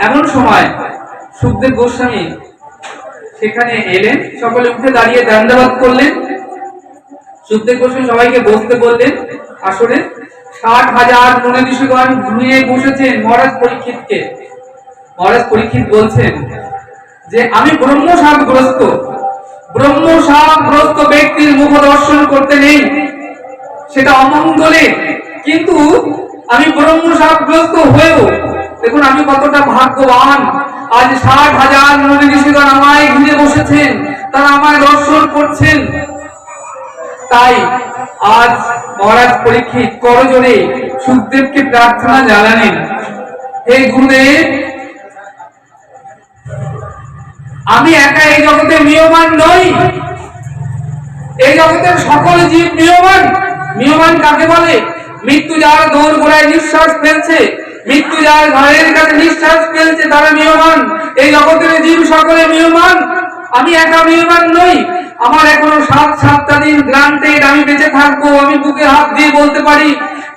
এমন সময় সুখদেব গোস্বামী সেখানে এলেন। সকলে উঠে দাঁড়িয়ে দণ্ডবাদ করলেন। সুখদেব গোস্বামী সবাইকে বসতে বললেন। আসলে 60,000 মুনি ঋষিগণ ঘুমিয়ে বসেছেন মহারাজ পরীক্ষিতকে। মহারাজ পরীক্ষিত বলছেন যে আমি ব্রহ্মশাপগ্রস্ত ব্যক্তির মুখ দর্শন করতে নেই, সেটা অমঙ্গলে, কিন্তু আমি ব্রহ্মশাপগ্রস্ত হয়েও দেখুন আমি কতটা ভাগ্যবান। আজ 60,000 মুনি ঋষিগণ আমায় ঘিরে বসেছেন, তারা আমায় দর্শন করছেন। তাই আজ মহারাজ পরীক্ষিত করজোড়ে সুখদেবকে প্রার্থনা জানালেন, হে গুরুদেব, আমি একা এই জগতে নিয়মান নই, এই জগতের সকল জীব নিয়মান। নিয়মান কাকে বলে? মৃত্যু যার দৌড় গোড়ায় নিঃশ্বাস ফেলছে, মৃত্যু যার ঘরের কাছে নিঃশ্বাস ফেলছে, তারা নিয়মান। এই জগতের জীব সকলে নিয়মান, আমি একা নিয়মান নই। আমার এখনো 7টা দিন গ্রান্টেড, আমি বেঁচে থাকবো, আমি বুকে হাত দিয়ে বলতে পারি।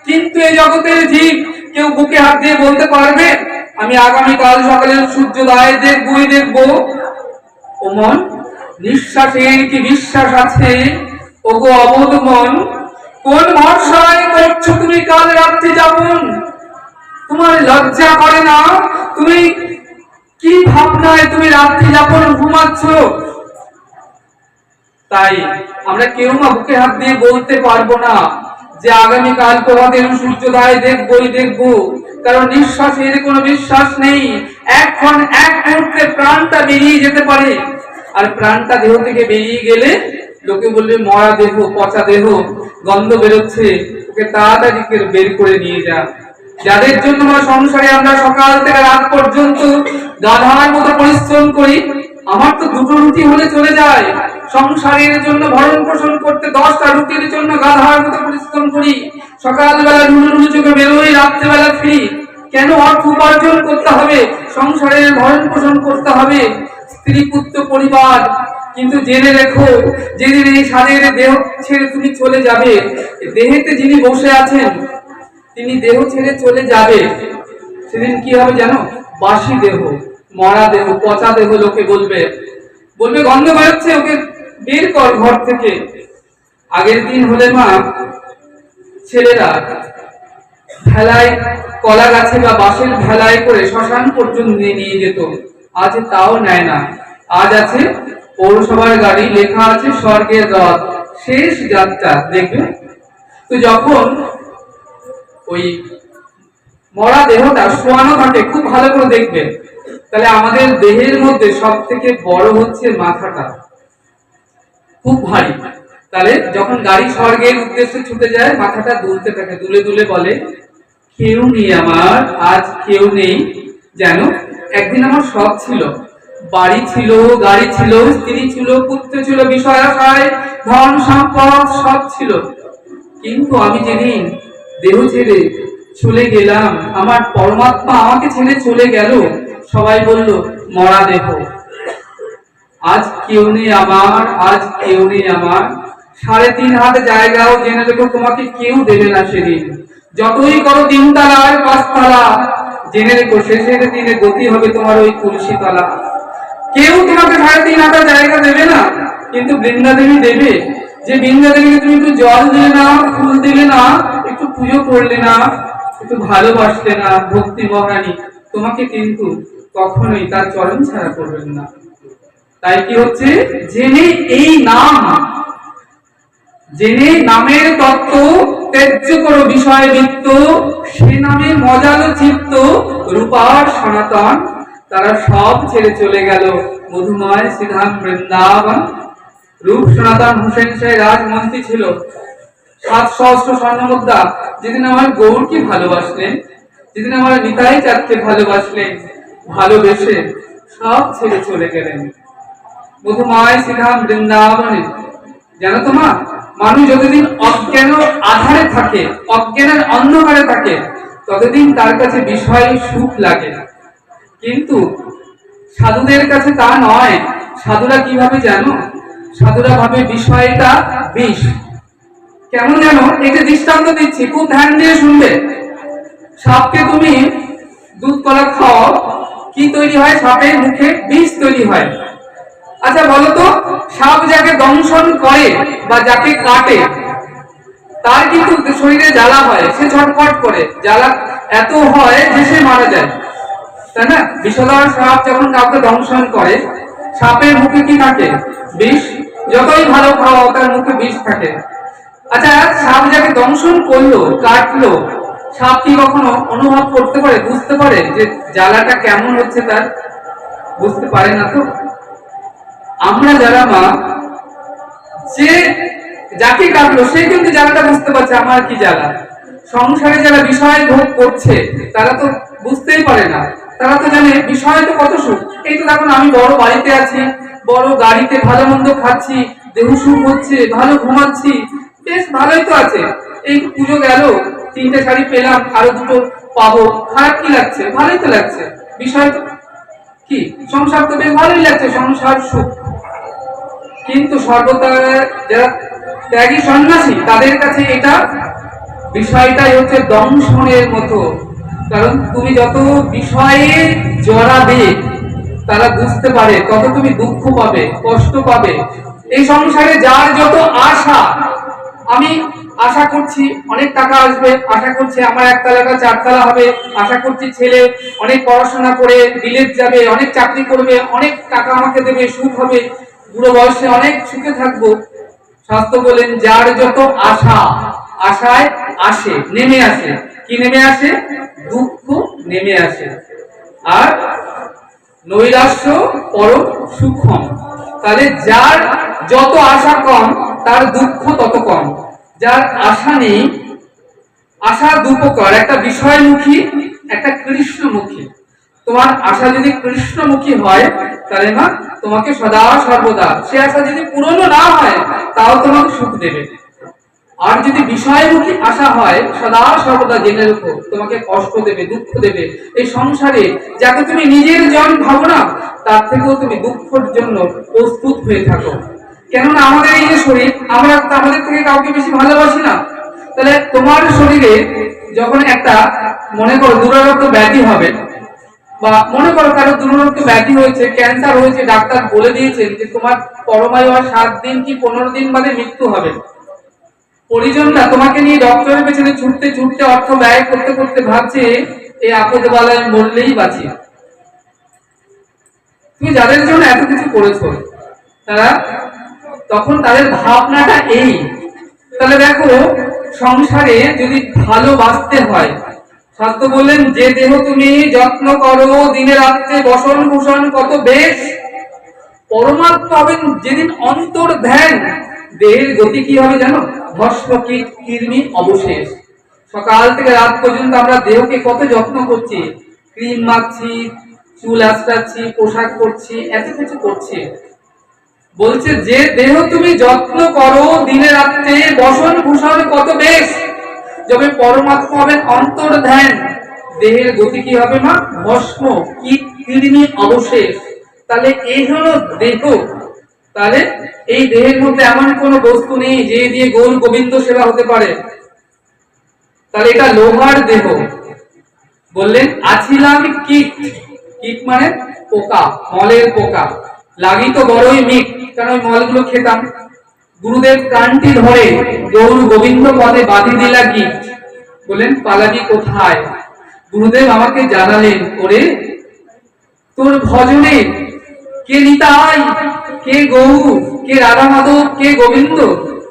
কিন্তু এই জগতের জীব কেউ বুকে হাত দিয়ে বলতে পারবে আমি আগামীকাল সকালে সূর্যোদয় দেখবই দেখবো? ও মন, নিঃশ্বাসের কি বিশ্বাস আছে? ওগো অবোধ মন, কোন ভরসায় করছো তুমি কাল রাত্রি যাপন? তোমার লজ্জা করে না? তুমি কি ভাবনায় তুমি রাত্রি যাপন ঘুমাচ্ছ? তাই আমরা কেউ না বুকে হাত দিয়ে বলতে পারবো না যে আগামীকাল প্রভাতের সূর্যোদয় দেখবই দেখবো, কারণ নিঃশ্বাসের কোনো বিশ্বাস নেই। এখন এক মুহূর্তে প্রাণটা বেরিয়ে যেতে পারে, আর প্রাণটা দেহ থেকে বেরিয়ে গেলে লোকে বলবে মরা দেহ, পচা দেহ, গন্ধ বেরোচ্ছে, ওকে তাড়াতাড়ি বের করে নিয়ে যা। যাদের জন্য আমরা সংসারে আমরা সকাল থেকে রাত পর্যন্ত গাধার মতো পরিশ্রম করি, আমার তো 2টো রুটি হলে চলে যায়। সংসারের জন্য ভরণ পোষণ করতে 10টা রুটির জন্য গাধার মতো পরিশ্রম করি। সকালবেলা নুলুলু চোখে বেরোই, রাত্রেবেলা ফিরি। কেন? অর্থ উপার্জন করতে হবে, সংসারের ভরণ পোষণ করতে হবে, স্ত্রী পুত্র পরিবার। কিন্তু জেনে রেখো, যেদিন এই শরীরে দেহ ছেড়ে তুমি চলে যাবে, দেহেতে যিনি বসে আছেন তিনি দেহ ছেড়ে চলে যাবে, সেদিন কি হবে জানো? বাসি দেহ, মরা দেহ, পচা দেহ। লোকে বলবে গন্ধ বেরোচ্ছে, ওকে বের কর ঘর থেকে। আগের দিন হলে মা ছেলেরা ভেলায়, কলা গাছে বা বাঁশের ভেলায় করে শ্মশান পর্যন্ত নিয়ে যেত। আজ তাও নেয় না। আজ আছে পৌরসভার গাড়ি, লেখা আছে স্বর্গের রথ, শেষ যাত্রা, দেখবে তো। যখন ওই মরা দেহটা শোয়ানো থাকে, খুব ভালো করে দেখবে, তাহলে আমাদের দেহের মধ্যে সব থেকে বড় হচ্ছে মাথাটা, খুব ভারী। তাহলে যখন গাড়ি স্বর্গের উদ্দেশ্যে ছুটে যায়, মাথাটা দুলতে থাকে, দুলে দুলে বলে কেউ নেই আমার, আজ কেউ নেই। যেন একদিন আমার সব ছিল, বাড়ি ছিল, গাড়ি ছিল, স্ত্রী ছিল, পুত্র ছিল, বিষয় আশায় ধন সম্পদ সব ছিল, কিন্তু আমি যেদিন দেহ ছেড়ে চলে গেলাম, আমার পরমাত্মা আমাকে ছেড়ে চলে গেল, সবাই বলল মরা দেহ, আজ কেউ নেই আমার, আজ কেউ নেই আমার। 3.5 হাত জায়গাও জেনে রেখো তোমাকে কেউ দেবে না সেদিন। যতই করো 3 তলার 5 তলা, জেনে রেখো শেষের দিনে গতি হবে তোমার ওই তুলসী তলা। কেউ তোমাকে 3.5 হাত জায়গা দেবে না, কিন্তু বৃন্দাদেবী দেবে। যে বৃন্দাদেবীকে তুমি একটু জল দিলে না, ফুল দিলে না, একটু পুজো করলে না, একটু ভালোবাসলে না, ভক্তি মহারানী, তোমাকে কিন্তু কখনোই তার চরণ ছাড়া করবেন না। তাই কি হচ্ছে? জেনে এই নাম, জেনে নামের তত্ত্ব ত্যায্য করো বিষয় বৃত্ত, সে নামে মজালো চিত্ত রূপার সনাতন। তারা সব ছেড়ে চলে গেল মধুময় শ্রীধাম বৃন্দাবন। রূপ সনাতন হোসেন শাহ রাজমন্ত্রী ছিল, 700 স্বর্ণ মুদ্রা। যেদিন আমার গৌরকে ভালোবাসলেন, যেদিন আমার নিতাই চাঁদকে ভালোবাসলেন, ভালোবেসে সব ছেড়ে চলে গেলেন মধুময় শ্রীধাম বৃন্দাবনে। জানো তো মা, মানুষ যতদিন অজ্ঞান আধারে থাকে, অজ্ঞানের অন্ধকারে থাকে, ততদিন তার কাছে বিষয় সুখ লাগে। কিন্তু সাধুদের কাছে তা নয়। সাধুরা কিভাবে জানো? সাধুরা ভাবে বিষয়টা বিষ। কেমন জানো? এটা দৃষ্টান্ত দিচ্ছি, খুব ধ্যান দিয়ে শুনবে। সাপকে তুমি দুধ কলা খাও, কি তৈরি হয়? সাপের মুখে বিষ তৈরি হয়। আচ্ছা বলো তো, সাপ যাকে দংশন করে বা যাকে কাটে তার কিন্তু শরীরে জ্বালা হয়, সে ছটফট করে, জ্বালা এত হয় যে সে মারা যায়, তাই না? বিষধর সাপ যখন কাউকে দংশন করে, সাপের মুখে কি থাকে? বিষ। যতই ভালো খাওয়া তার মুখে বিষ থাকে। আচ্ছা, সাপ যাকে দংশন করলো, কাটলো, সাপ কি কখনো অনুভব করতে পারে, বুঝতে পারে যে জ্বালাটা কেমন হচ্ছে? তার বুঝতে পারে না। তো আমরা যারা মা, যে যাকে কাটলো সে কিন্তু জ্বালাটা বুঝতে পারছে আমার কি জ্বালা। সংসারে যারা বিষয় ভোগ করছে তারা তো বুঝতেই পারে না, তারা তো জানে বিষয় তো কত সুখ। এই তো দেখুন, আমি বড় বাড়িতে আছি, বড় গাড়িতে ভালো মন্দ খাচ্ছি, দেহ সুখ হচ্ছে, ভালো ঘুমাচ্ছি, বেশ ভালোই তো আছে। এই পুজো গেল, 3টে শাড়ি পেলাম, আরো 2টো পাবো, খারাপ কি লাগছে? ভালোই তো লাগছে। বিষয় তো কি, সংসার তো বেশ ভালোই লাগছে, সংসার সুখ। কিন্তু সর্বদা যারা ত্যাগী সন্ন্যাসী তাদের কাছে এটা বিষয়টাই হচ্ছে দংশনের মতো। কারণ তুমি যত বিষয়ে জড়াবে তারা বুঝতে পারে, তত তুমি দুঃখ পাবে, কষ্ট পাবে। এই সংসারে যার যত আশা, আমি আশা করছি অনেক টাকা আসবে, আশা করছি আমার 1 তালা 4 তালা হবে, আশা করছি ছেলে অনেক পড়াশোনা করে বিলেত যাবে, অনেক চাকরি করবে, অনেক টাকা আমাকে দেবে, সুখ হবে, বুড়ো বয়সে অনেক সুখে থাকবো। শাস্ত্র বলেন যার যত আশা, আশায় আসে, নেমে আসে। কি নেমে আসে? দুঃখ নেমে আসে। আর নৈরাশ্য পরম সুখম। তাহলে যার যত আশা কম তার দুঃখ তত কম। যার আশা নেই, আশা দুপ্রকার, একটা বিষয়মুখী, একটা কৃষ্ণমুখী। তোমার আশা যদি কৃষ্ণমুখী হয় তাহলে মা তোমাকে সদা সর্বদা, সে আশা যদি পূরণ না হয় তাও তোমাকে সুখ দেবে। আর যদি বিষয়মুখী আশা হয়, সদা সর্বদা জেনে রাখো তোমাকে কষ্ট দেবে, দুঃখ দেবে। এই সংসারে যাকে তুমি নিজের জন ভাবো না, তার থেকেও তুমি দুঃখের জন্য প্রস্তুত হয়ে থাকো। কেননা আমাদের এই যে শরীর, আমরা আমাদের থেকে কাউকে বেশি ভালোবাসি না। তাহলে তোমার শরীরে যখন একটা, মনে করো দুরারোগ্য ব্যাধি হবে, বা মনে করো কারো দুরারোগ্য ব্যাধি হয়েছে, ক্যান্সার হয়েছে, ডাক্তার বলে দিয়েছেন যে তোমার পরমায়ু আর 7 দিন কি 15 দিন বাদে মৃত্যু হবে। পরিজনরা তোমাকে নিয়ে ডক্টরের পেছনে ছুটতে ছুটতে, অর্থ ব্যয় করতে করতে ভাবছে এই আপদ বালায় মরলেই বাঁচি। তুমি যাদের জন্য এত কিছু করেছো, তারা তখন তাদের ভাবনাটা এই। তাহলে দেখো, সংসারে যদি ভালোবাসতে হয়, শাস্ত্র বললেন যে দেহ তুমি যত্ন করো দিনে রাত্রে বসন ভূষণ কত বেশ, পরমাত্মা হবেন যেদিন অন্তর ধ্যান, দেহের গতি কি হবে জানো? ভস্ম কীট কৃমি অবশেষ। সকাল থেকে রাত পর্যন্ত আমরা দেহকে কত যত্ন করছি, ক্রিম মাখছি, চুল আঁচড়াচ্ছি, পোশাক করছি, এত কিছু করছি। বলছে যে দেহ তুমি যত্ন করো দিনে রাত্রে বসন ভূষণ কত বেশ, যবে পরমাত্মা হবেন অন্তর ধ্যান, দেহের গতি কি হবে মা? ভস্ম কীট কৃমি অবশেষ। তাহলে এই হলো দেহ। তাহলে এই দেহের মধ্যে এমন কোন বস্তু নেই যে দিয়ে গৌর গোবিন্দ সেবা হতে পারে। তাহলে এটা লোহার দেহ। বললেন আছিলাম কীট, কীট মানে পোকা, মলের পোকা, লাগি তো বড়ই মিট, কারণ ওই মলগুলো খেতাম। গুরুদেব কানটি ধরে গৌর গোবিন্দ পদে বাঁধি দিলা কীট, বললেন পালাবি কোথায়? গুরুদেব আমাকে জানালেন, ওরে তোর ভজনে কে নিতাই, কে গৌর, কে রাধা মাধব, কে গোবিন্দ,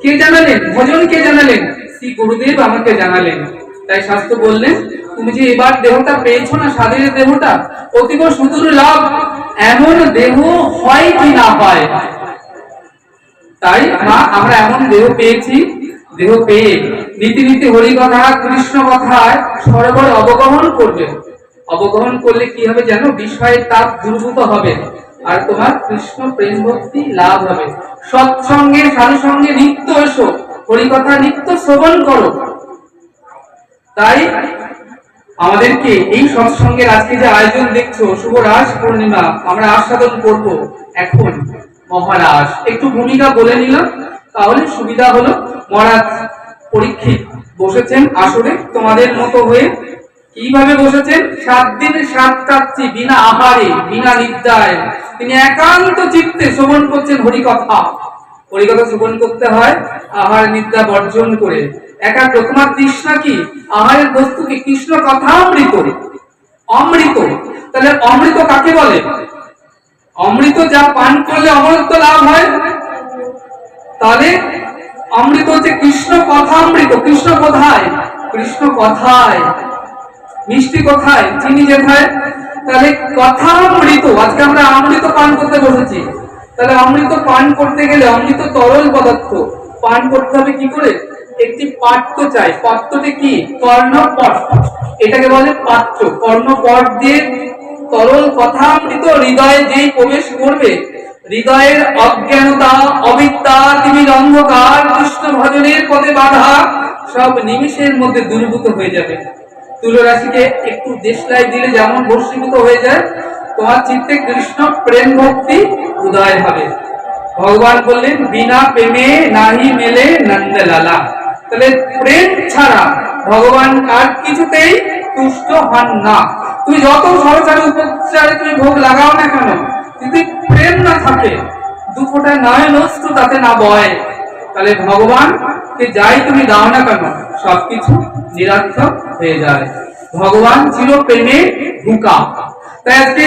কে জানালেন? ভজন কে জানালেন? শ্রী গুরুদেব আমাকে জানালেন। তাই শাস্ত্র বললেন তুমি যে এবার দেহটা পেয়েছো না, শারীরের দেহটা অতীব সুদূর লাভ, এমন দেহ হয় কি না হয়। তাই মা আমরা এমন দেহ পেয়েছি, দেহ পেয়ে নীতি নীতি হরি কথা কৃষ্ণ কথায় সরবর অবগমন করবে। অবগমন করলে কি হবে জানো? বিষয়ের তাপ দূরভূত হবে, আর তোমার কৃষ্ণ প্রেম ভক্তি লাভ হবে। সৎসঙ্গে সাধু সঙ্গে নিত্য এসো, হরিকথা নিত্য শ্রবণ করো। তাই আমাদেরকে এই সৎসঙ্গের আজকে যে আয়োজন দেখছো, শুভ রাস পূর্ণিমা, আমরা আস্বাদন করব। এখন মহারাজ একটু ভূমিকা বলে নিলাম, তাহলে সুবিধা হলো। মহারাজ পরীক্ষিত বসেছেন আসরে তোমাদের মতো হয়ে, কিভাবে বসেছেন? 7 দিন 7 রাত্রি বিনা আহারে বিনা নিদ্রায় তিনি একান্ত চিত্তে শ্রবণ করছেন হরিকথা। হরিকথা শ্রবণ করতে হয় আহার নিদ্রা বর্জন করে। একাগ্র। তোমার তৃষ্ণা কি? আহারের বস্তু কি? কৃষ্ণ কথামৃত। অমৃত। তাহলে অমৃত কাকে বলে? অমৃত যা পান করলে অমরত্ব লাভ হয়। তাহলে অমৃত হচ্ছে কৃষ্ণ কথামৃত। কৃষ্ণ কোথায়? কৃষ্ণ কথায়। মিষ্টি কোথায়? চিনি যেথায়। তাহলে কথামৃত। আজকে আমরা অমৃত পান করতে বসেছি। তাহলে অমৃত পান করতে গেলে অমৃত তরল পদার্থ পান করতে হবে কি করে? একটি পাত্র চাই। পাত্রটি কি? কর্ণপট। এটাকে বলে পাত্র। কর্ণপট দিয়ে তরল কথামৃত হৃদয়ে যেই প্রবেশ করবে, হৃদয়ের অজ্ঞানতা অবিদ্যা তিমির অন্ধকার কৃষ্ণ ভজনের পথে বাধা সব নিমিষের মধ্যে দূরীভূত হয়ে যাবে। তুলরাশিকে একটু দেশলাই দিলে যেমন বর্ষীভূত হয়ে যায়, তোমার চিত্তে কৃষ্ণ প্রেম ভক্তি উদয় হবে। ভগবান বললেন বিনা প্রেমে নাহি মেলে নন্দলালা। তাহলে প্রেম ছাড়া ভগবান আর কিছুতেই তুষ্ট হন না। তুমি যত সরকারি উপচারে তুমি ভোগ লাগাও না কেন, যদি প্রেম না থাকে, দু ফোঁটা নয়ন অশ্রু তাতে না বয়, তাহলে ভগবানকে যাই তুমি দাও না কেন সবকিছু নিরর্থক হয়ে যায়। ভগবান ছিল প্রেমে ভুকা। তাই আজকে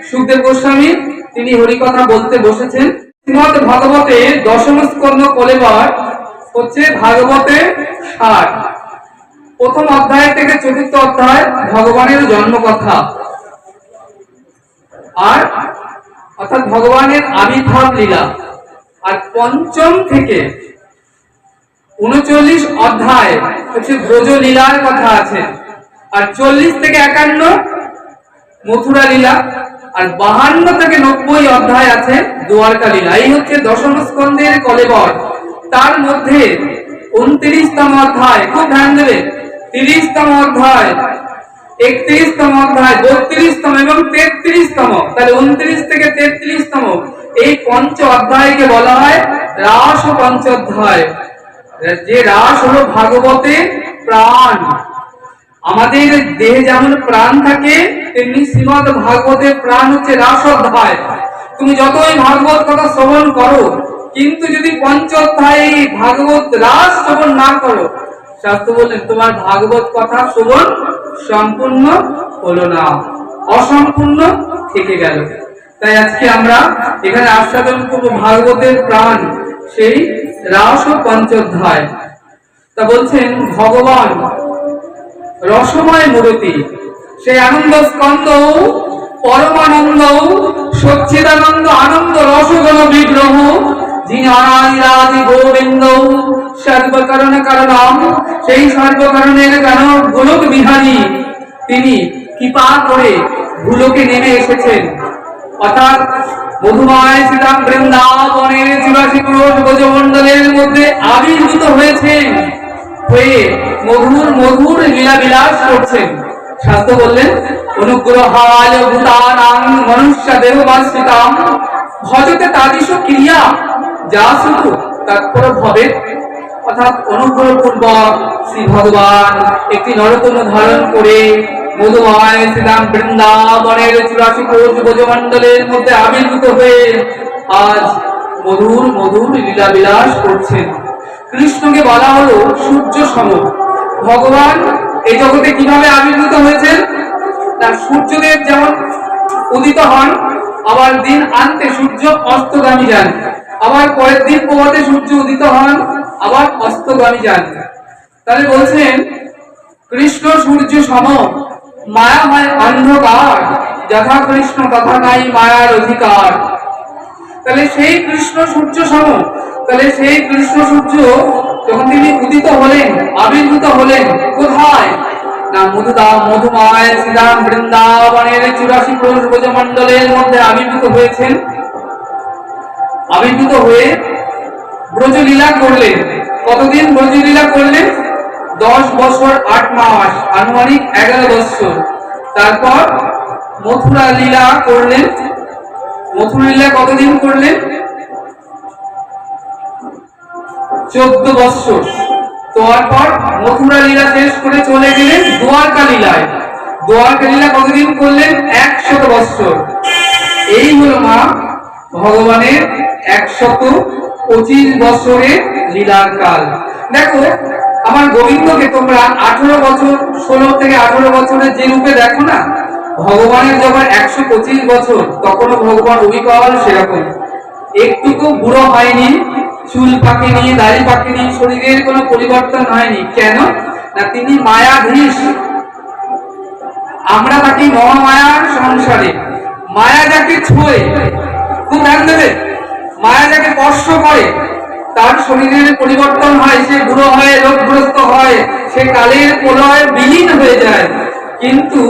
সুখদেব গোস্বামী তিনি হরিকথা বলতে বসেছেন। শ্রীমদ ভাগবতে দশম স্কন্ধ কলেবর হচ্ছে ভাগবতে 60। প্রথম অধ্যায় থেকে 4র্থ অধ্যায় ভগবানের জন্মকথা, আর অর্থাৎ ভগবানের আবির্ভাব লীলা। আর পঞ্চম থেকে 39 অধ্যায় হচ্ছে ব্রজ লীলার কথা আছে। আর 40 থেকে 51 মথুরা লীলা। আর 52 থেকে 90 অধ্যায় আছে দ্বারকা লীলা। এই হচ্ছে দশম স্কন্ধের কলেবর। তার মধ্যে 29তম অধ্যায়, খুব ধ্যান দেবে, 30তম অধ্যায়, 31তম অধ্যায়, 32তম এবং 33তম, তাহলে 29 থেকে 33তম এই পঞ্চ অধ্যায়কে বলা হয় রাস পঞ্চোধ্যায়। যে রাস হলো ভাগবতে প্রাণ। আমাদের দেহে যেমন প্রাণ থাকে, তেমনি শ্রীমদ ভাগবতের প্রাণ হচ্ছে রাস অধ্যায়। তুমি যতই ভাগবত কথা শ্রবণ করো, কিন্তু যদি পঞ্চ অধ্যায় ভাগবত রাস শ্রবণ না করো, শাস্ত্র বললেন তোমার ভাগবত কথা শ্রবণ সম্পূর্ণ হলো না, অসম্পূর্ণ থেকে গেল। তাই আজকে আমরা এখানে আস্বাদন করব ভাগবতের প্রাণ, সেই রাস পঞ্চোধ্যায়। তা বলছেন ভগবান রসময় মূরতি, সেই আনন্দ স্কন্দ পরমানন্দ সচ্চিদানন্দ আনন্দ রসগণ বিগ্রহ, যিনি অনাদিরাদি গোবিন্দ সর্বকারণ কারণম, সেই সর্বকারণের কারণ গোলক বিহারী, তিনি কৃপা করে ভূলোকে নেমে এসেছেন। অর্থাৎ মধুময় শ্রীরাম বৃন্দাবনের 84 ক্রোশ ব্রজমণ্ডলের মধ্যে আবির্ভূত হয়েছেন, হয়ে মধুর মধুর লীলা বিলাস করছেন। শাস্ত্র বললেন অনুগ্রহায় ভূতানাং মনুষ্য দেহবাশ্রিতাম ভজতে তাদিশ ক্রিয়া যা শুধু তৎপর ভবে। অর্থাৎ অনুগ্রহ পূর্বক শ্রী ভগবান একটি নরতন ধারণ করে মধুময় শ্রীরাম বৃন্দাবনের 84 ক্রোশ ব্রজমণ্ডলের মধ্যে আবির্ভূত হয়ে আজ মধুর মধুর লীলা বিলাস করছেন। কৃষ্ণকে বলা হলো সূর্য সম। ভগবান এই জগতে কিভাবে আবির্ভূত হয়েছেন? না, সূর্যদেব যেমন উদিত হন, আবার দিন আনতে সূর্য অস্তগামী যান, আবার পরের দিন প্রভাতে সূর্য উদিত হন, আবার অস্তগামী যান। তাহলে বলছেন কৃষ্ণ সূর্য সম, মায়াময় অন্ধকার, যথা কৃষ্ণ তথা নাই মায়ার অধিকার। তাহলে সেই কৃষ্ণ সূর্য সম, তাহলে সেই কৃষ্ণ সূর্য যখন তিনি উদিত হলেন, আবির্ভূত হলেন কোথায়? না, মধুময় শ্রীরাম বৃন্দাবনের 84 ক্রোশ ব্রজমণ্ডলের মধ্যে আবির্ভূত হয়েছেন। আবির্ভূত হয়ে ব্রজলীলা করলেন। কতদিন ব্রজলীলা করলেন? 10 বছর 8 মাস, আনুমানিক 11 বছর। তারপর মথুরা লীলা করলেন। মথুরা লীলা কতদিন করলেন? 14 বছর। তারপর মথুরা লীলা শেষ করে চলে গেলেন দ্বারকা লীলায়। দ্বারকা লীলা কতদিন করলেন? 100 বৎসর। এই হলো মা ভগবানের 125 বছরের লীলার কাল। দেখো আমার গোবিন্দকে তোমরা 18 বছর, 16 থেকে 18 বছরের যে রূপে দেখো না, ভগবানের যখন 125 বছর, তখনও ভগবান অবিকল সেরকম, একটুকু বুড়ো হয়নি, চুল পাকেনি, দাড়ি পাকেনি, শরীরের কোনো পরিবর্তন হয়নি। কেন না, তিনি মায়াধীশ। আমরা থাকি মহামায়ার সংসারে। মায়া যাকে ছোঁয়ে, খুব ধ্যান দেবে, মায়া যাকে স্পর্শ করে তার শরীরের পরিবর্তন হয়, সে বুড়ো হয়, রোগগ্রস্ত হয়, সে কালের প্রলয়ে বিলীন হয়ে যায়। কিন্তু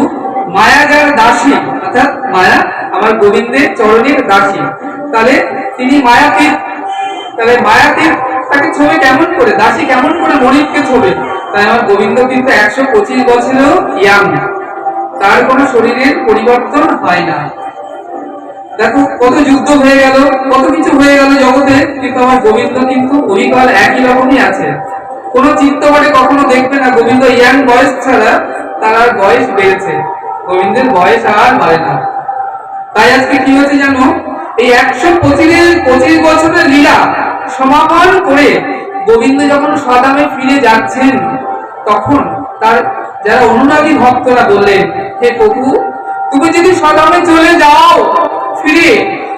মায়া যার দাসী, অর্থাৎ মায়া আমার গোবিন্দের চরণের দাসী, তাহলে তিনি মায়াতীত। তাহলে মায়াতীত তাকে ছোবে কেমন করে, দাসী কেমন করে মনিবকে ছোবে? তাই আমার গোবিন্দ কিন্তু 125 বছরেও ইয়াং, তার কোনো শরীরের পরিবর্তন হয় না। দেখো কত যুদ্ধ হয়ে গেল, কত কিছু হয়ে গেল জগতে, কিন্তু আমার গোবিন্দ কিন্তু অবিকল একই রকমই আছে। কোন চিত্তপটে কখনো দেখবে না গোবিন্দ ইয়াং বয়স ছাড়া তার আর বয়স বেড়েছে, গোবিন্দের বয়স আর বাড়ে না। তাই আজকে কি হয়েছে জানো, এই 125 বছরের লীলা সমাপন করে গোবিন্দ যখন স্বধামে ফিরে যাচ্ছেন, তখন তার যারা অনুরাগী ভক্তরা বললেন, হে প্রভু, তুমি যদি স্বধামে চলে যাও ফিরে,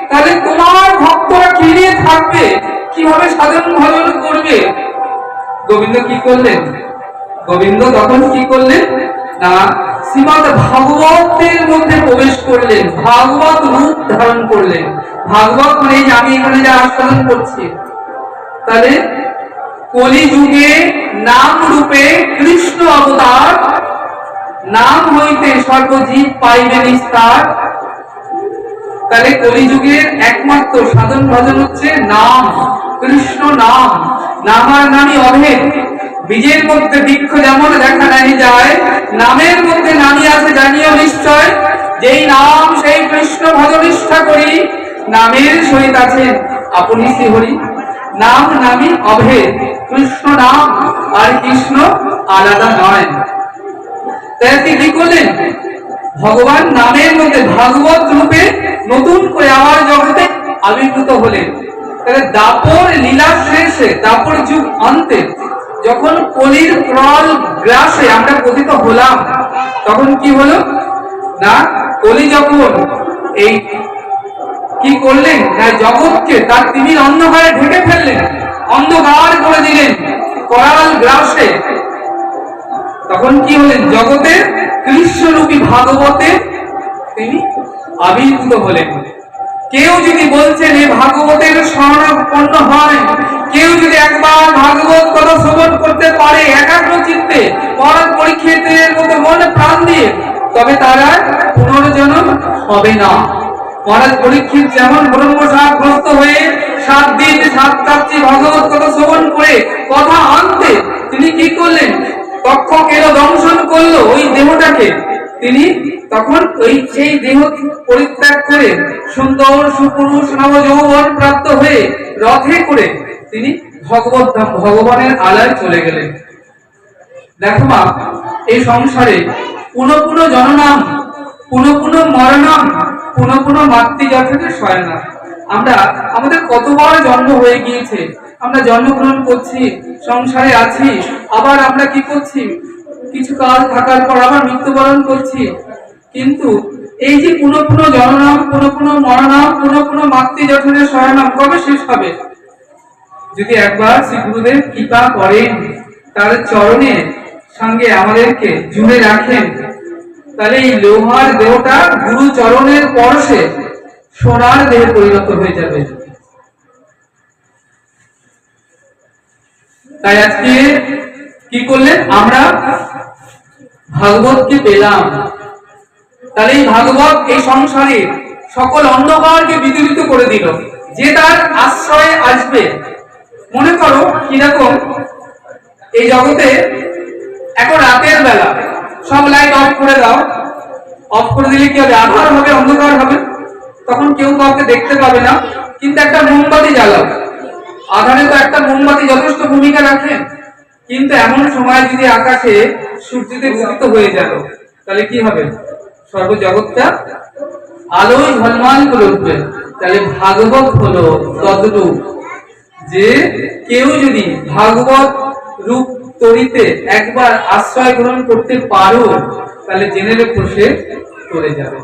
তাহলে তোমার ভক্তরা কি নিয়ে থাকবে, কিভাবে সাধন ভজন করবে? গোবিন্দ কি করলেন? গোবিন্দ তখন কি করলেন না, শ্রীমদ ভাগবতের মধ্যে প্রবেশ করলেন, ভাগবত রূপ ধারণ করলেন। ভাগবত মানে আমি এখানে যা আস্বাদন করছি, তাহলে কলিযুগে নাম রূপে কৃষ্ণ অবতার, নাম হইতে সর্বজীব পাইবে নিস্তার। তাহলে কলিযুগের একমাত্র সাধন ভজন হচ্ছে নাম, কৃষ্ণ নাম। নাম আর নামই অভেদ। বীজের মধ্যে বৃক্ষ যেমন দেখা নাই যায়, নামের মধ্যে নামই আছে জানিও নিশ্চয়। যেই নাম সেই কৃষ্ণ ভজন নিষ্ঠা করি, নামের সহিত আছেন আপনি শ্রীহরি। নাম নামই অভেদ, কৃষ্ণ নাম আর কৃষ্ণ আলাদা নয়। তাই কি করলেন? ভগবান নামের মধ্যে ভাগবত রূপে নতুন করে আবার জগতে আবির্ভূত হলেন। তাহলে দাপর লীলা শেষে, দাপর যুগ অন্তে, যখন কলির প্রল গ্রাসে আমরা পতিত হলাম, তখন কি হলো না, কলি যখন এই কি করলেন না, জগৎকে তার তিমির অন্ধকারে ঢেকে ফেললেন, অন্ধকার করে দিলেন করাল গ্রাসে। তখন কি হলেন, জগতে কৃষ্ণরূপী ভাগবতে তিনি আবির্ভূত হলেন। কেউ যদি বলছেন এই ভাগবতের শরণাপন্ন হয়, কেউ যদি একবার ভাগবত কথা শ্রবণ করতে পারে একাগ্র চিত্তে, মরণ পরীক্ষিতের মতো মনে প্রাণ দিয়ে, তবে তারা পুনর্জন্ম হবে না। মহারাজ পরীক্ষিত যেমন ব্রহ্মশাপগ্রস্ত হয়ে 7 দিন 7 রাত্রি ভাগবত কথা শ্রবণ করে কথা আনতে তিনি কি করলেন, তক্ষক এলো দংশন করলো ওই দেহটাকে, তিনি তখন ওই সেই দেহ পরিত্যাগ করে সুন্দর সুপুরুষ নব যৌবন প্রাপ্ত হয়ে রথে করে তিনি ভগবত ধাম ভগবানের আলয়ে চলে গেলেন। দেখো মা, এই সংসারে পুনঃ পুনঃ জননাম, পুনঃ পুনঃ মরণাম, পুনঃ পুনঃ মাতৃজঠরে শয়নাম। আমরা আমাদের কতবার জন্ম হয়ে গিয়েছে, আমরা জন্মগ্রহণ করছি, সংসারে আছি, আবার আমরা কি করছি, কিছু কাল থাকার পর আবার মৃত্যুবরণ করছি। কিন্তু এই যে পুনঃ পুনঃ জননাম, পুনঃ পুনঃ মরণাম, পুনঃ পুনঃ মাতৃজঠরে শয়নাম কবে শেষ হবে? যদি একবার শ্রী গুরুদেব কৃপা করেন, তার চরণে সঙ্গে আমাদেরকে জুড়ে রাখেন, তাহলে এই লোহার দেহটা গুরু চরণের পরশে সোনার দেহে পরিণত হয়ে যাবে। তাই আজকে কি করলেন, আমরা ভাগবতকে পেলাম। তাহলে এই ভাগবত এই সংসারে সকল অন্ধকারকে বিদূরিত করে দিল। যে তার আশ্রয়ে আসবে, মনে করো কিরকম, এই জগতে এখন রাতের বেলা সব লাইট অফ করে দাও, অফ করে দিলে কি হবে, আধার হবে, অন্ধকার হবে, তখন কেউ কাউকে দেখতে পাবে না। কিন্তু একটা মোমবাতি জ্বালাও, আধারে তো একটা মোমবাতি যথেষ্ট ভূমিকা রাখে। কিন্তু এমন সময় যদি আকাশে সূর্যতে উদিত হয়ে গেল, তাহলে কি হবে? সর্বজগৎটা আলোয় ঝলমল করে উঠবে। তাহলে ভাগবত হলো তদ্রূপ, যে কেউ যদি ভাগবত রূপ তরিতে একবার আশ্রয় গ্রহণ করতে পারো, তাহলে জেনে রেখো সে চলে যাবে।